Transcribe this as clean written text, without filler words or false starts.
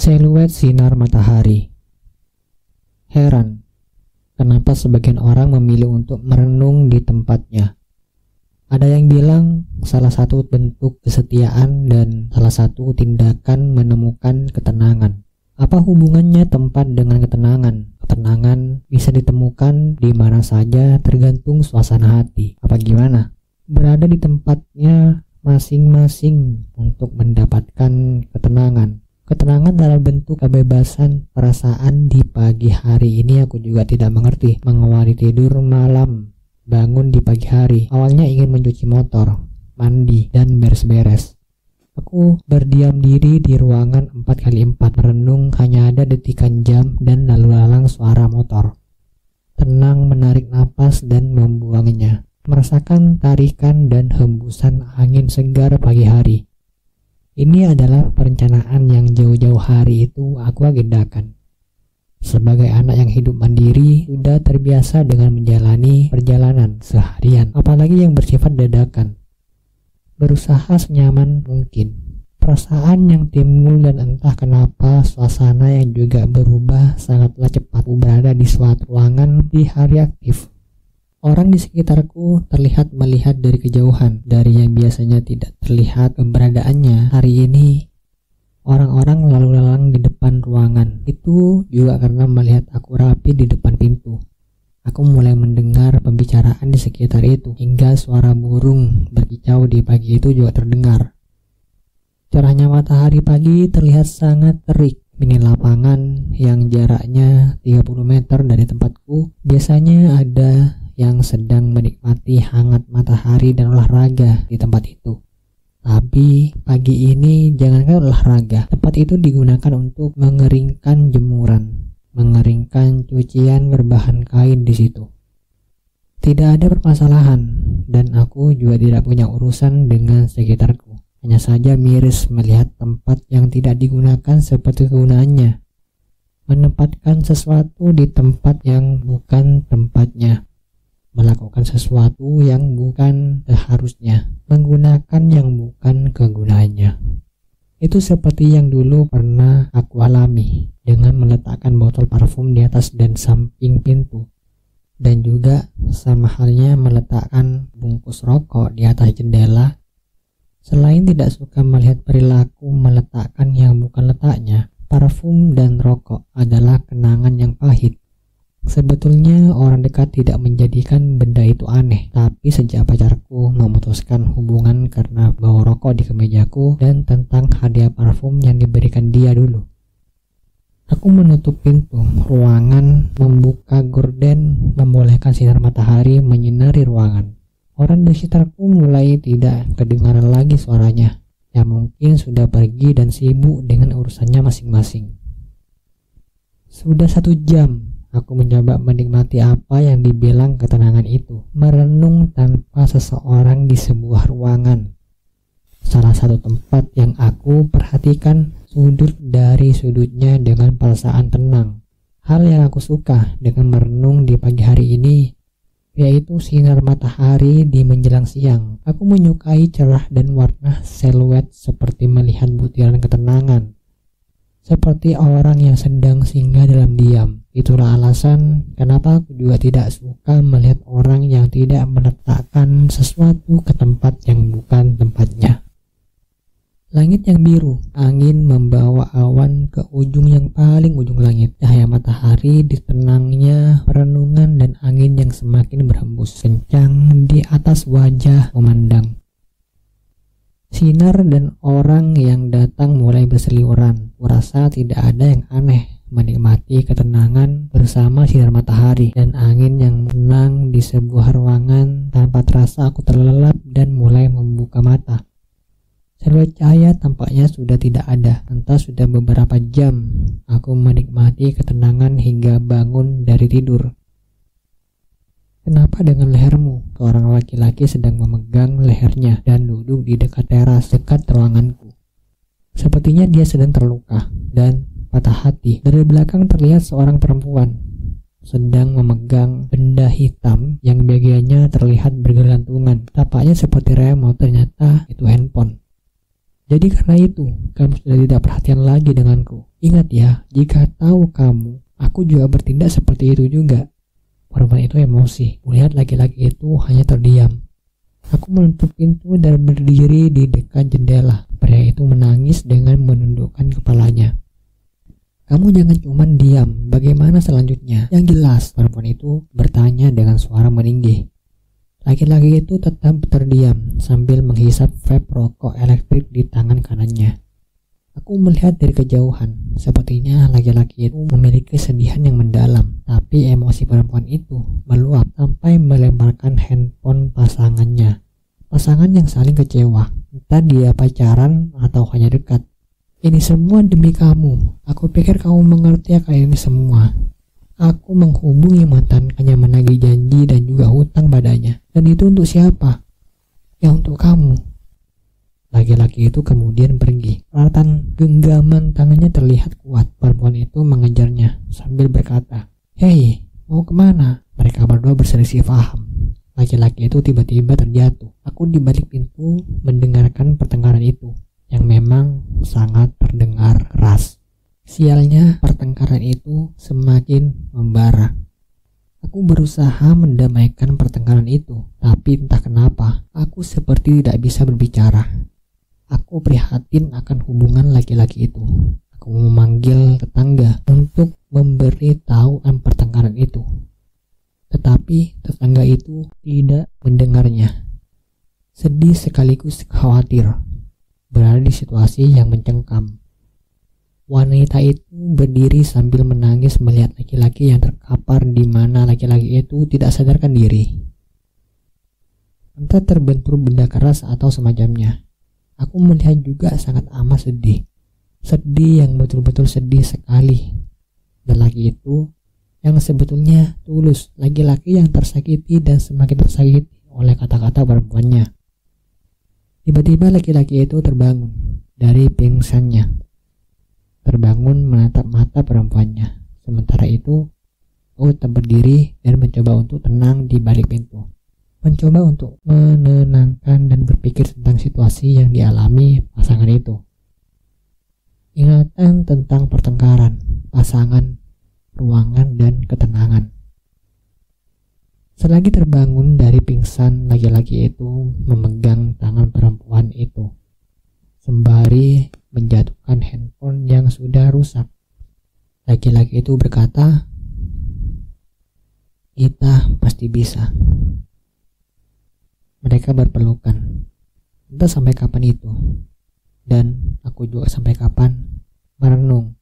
Siluet sinar matahari. Heran, kenapa sebagian orang memilih untuk merenung di tempatnya. Ada yang bilang salah satu bentuk kesetiaan dan salah satu tindakan menemukan ketenangan. Apa hubungannya tempat dengan ketenangan? Ketenangan bisa ditemukan di mana saja tergantung suasana hati. Apa gimana? Berada di tempatnya masing-masing untuk mendapatkan ketenangan. Ketenangan dalam bentuk kebebasan perasaan di pagi hari ini aku juga tidak mengerti. Mengawali tidur malam, bangun di pagi hari. Awalnya ingin mencuci motor, mandi, dan beres-beres. Aku berdiam diri di ruangan 4x4. Merenung hanya ada detikan jam dan lalu lalang suara motor. Tenang menarik napas dan membuangnya. Merasakan tarikan dan hembusan angin segar pagi hari. Ini adalah perencanaan yang jauh-jauh hari itu aku agendakan. Sebagai anak yang hidup mandiri, sudah terbiasa dengan menjalani perjalanan seharian, apalagi yang bersifat dadakan. Berusaha senyaman mungkin. Perasaan yang timbul dan entah kenapa suasana yang juga berubah sangatlah cepat. Aku berada di suatu ruangan di hari aktif. Orang di sekitarku terlihat melihat dari kejauhan, dari yang biasanya tidak terlihat keberadaannya. Hari ini, orang-orang lalu lalang di depan ruangan. Itu juga karena melihat aku rapi di depan pintu. Aku mulai mendengar pembicaraan di sekitar itu, hingga suara burung berkicau di pagi itu juga terdengar. Cerahnya matahari pagi terlihat sangat terik. Mini lapangan yang jaraknya 30 meter dari tempatku, biasanya ada yang sedang menikmati hangat matahari dan olahraga di tempat itu. Tapi pagi ini jangankan olahraga, tempat itu digunakan untuk mengeringkan jemuran, mengeringkan cucian berbahan kain di situ. Tidak ada permasalahan dan aku juga tidak punya urusan dengan sekitarku. Hanya saja miris melihat tempat yang tidak digunakan seperti kegunaannya. Menempatkan sesuatu di tempat yang bukan tempatnya. Melakukan sesuatu yang bukan seharusnya, menggunakan yang bukan kegunaannya. Itu seperti yang dulu pernah aku alami dengan meletakkan botol parfum di atas dan samping pintu, dan juga sama halnya meletakkan bungkus rokok di atas jendela. Selain tidak suka melihat perilaku meletakkan yang bukan letaknya, parfum dan rokok adalah kenangan yang pahit. Sebetulnya orang dekat tidak menjadikan benda itu aneh, tapi sejak pacarku memutuskan hubungan karena bau rokok di kemejaku dan tentang hadiah parfum yang diberikan dia dulu. Aku menutup pintu ruangan, membuka gorden, membolehkan sinar matahari menyinari ruangan. Orang di sekitarku mulai tidak kedengaran lagi suaranya, yang mungkin sudah pergi dan sibuk dengan urusannya masing-masing. Sudah 1 jam aku mencoba menikmati apa yang dibilang ketenangan itu, merenung tanpa seseorang di sebuah ruangan. Salah satu tempat yang aku perhatikan sudut dari sudutnya dengan perasaan tenang. Hal yang aku suka dengan merenung di pagi hari ini, yaitu sinar matahari di menjelang siang. Aku menyukai cerah dan warna siluet seperti melihat butiran ketenangan. Seperti orang yang sedang singgah dalam diam. Itulah alasan kenapa aku juga tidak suka melihat orang yang tidak meletakkan sesuatu ke tempat yang bukan tempatnya. Langit yang biru, angin membawa awan ke ujung yang paling ujung langit. Cahaya matahari ditenangnya perenungan dan angin yang semakin berhembus kencang di atas wajah memandang. Sinar dan orang yang datang mulai berseliweran. Kurasa tidak ada yang aneh menikmati ketenangan bersama sinar matahari dan angin yang menang di sebuah ruangan. Tanpa terasa aku terlelap dan mulai membuka mata. Siluet cahaya tampaknya sudah tidak ada. Entah sudah beberapa jam aku menikmati ketenangan hingga bangun dari tidur. Kenapa dengan lehermu? Seorang laki-laki sedang memegang lehernya dan duduk di dekat teras dekat ruanganku. Sepertinya dia sedang terluka dan patah hati. Dari belakang terlihat seorang perempuan sedang memegang benda hitam yang bagiannya terlihat bergelantungan. Tampaknya seperti remote, ternyata itu handphone. Jadi karena itu, kamu sudah tidak perhatian lagi denganku. Ingat ya, jika tahu kamu, aku juga bertindak seperti itu juga. Perempuan itu emosi. Melihat laki-laki itu hanya terdiam. Aku menutup pintu dan berdiri di dekat jendela. Pria itu menangis dengan menundukkan kepalanya. Kamu jangan cuma diam, bagaimana selanjutnya? Yang jelas, perempuan itu bertanya dengan suara meninggi. Laki-laki itu tetap terdiam sambil menghisap vape rokok elektrik di tangan kanannya. Aku melihat dari kejauhan, sepertinya laki-laki itu memiliki kesedihan yang mendalam, tapi emosi perempuan itu meluap sampai melemparkan handphone pasangannya. Pasangan yang saling kecewa, entah dia pacaran atau hanya dekat. Ini semua demi kamu. Aku pikir kamu mengerti akan ini semua. Aku menghubungi mantan hanya menagih janji dan juga hutang padanya. Dan itu untuk siapa? Ya untuk kamu. Laki-laki itu kemudian pergi. Peralatan genggaman tangannya terlihat kuat. Perempuan itu mengejarnya sambil berkata, "Hei, mau kemana?" Mereka berdua berselisih paham. Laki-laki itu tiba-tiba terjatuh. Aku di balik pintu mendengarkan pertengkaran itu, yang memang sangat terdengar keras. Sialnya, pertengkaran itu semakin membara. Aku berusaha mendamaikan pertengkaran itu, tapi entah kenapa, aku seperti tidak bisa berbicara. Aku prihatin akan hubungan laki-laki itu. Aku memanggil tetangga untuk memberi tahu pertengkaran itu. Tetapi tetangga itu tidak mendengarnya. Sedih sekaligus khawatir, berada di situasi yang mencengkam. Wanita itu berdiri sambil menangis melihat laki-laki yang terkapar di mana laki-laki itu tidak sadarkan diri. Entah terbentur benda keras atau semacamnya. Aku melihat juga sangat amat sedih. Sedih yang betul-betul sedih sekali. Dan laki itu yang sebetulnya tulus, laki-laki yang tersakiti dan semakin tersakiti oleh kata-kata perempuannya. Tiba-tiba laki-laki itu terbangun dari pingsannya. Terbangun menatap mata perempuannya. Sementara itu, aku tetap berdiri dan mencoba untuk tenang di balik pintu. Mencoba untuk menenangkan dan berpikir tentang situasi yang dialami pasangan itu. Ingatan tentang pertengkaran, pasangan, ruangan, dan ketenangan. Selagi terbangun dari pingsan, laki-laki itu memegang tangan perempuan itu, sembari menjatuhkan handphone yang sudah rusak. Laki-laki itu berkata, "Kita pasti bisa." Mereka berpelukan. Entah sampai kapan itu. Dan aku juga sampai kapan merenung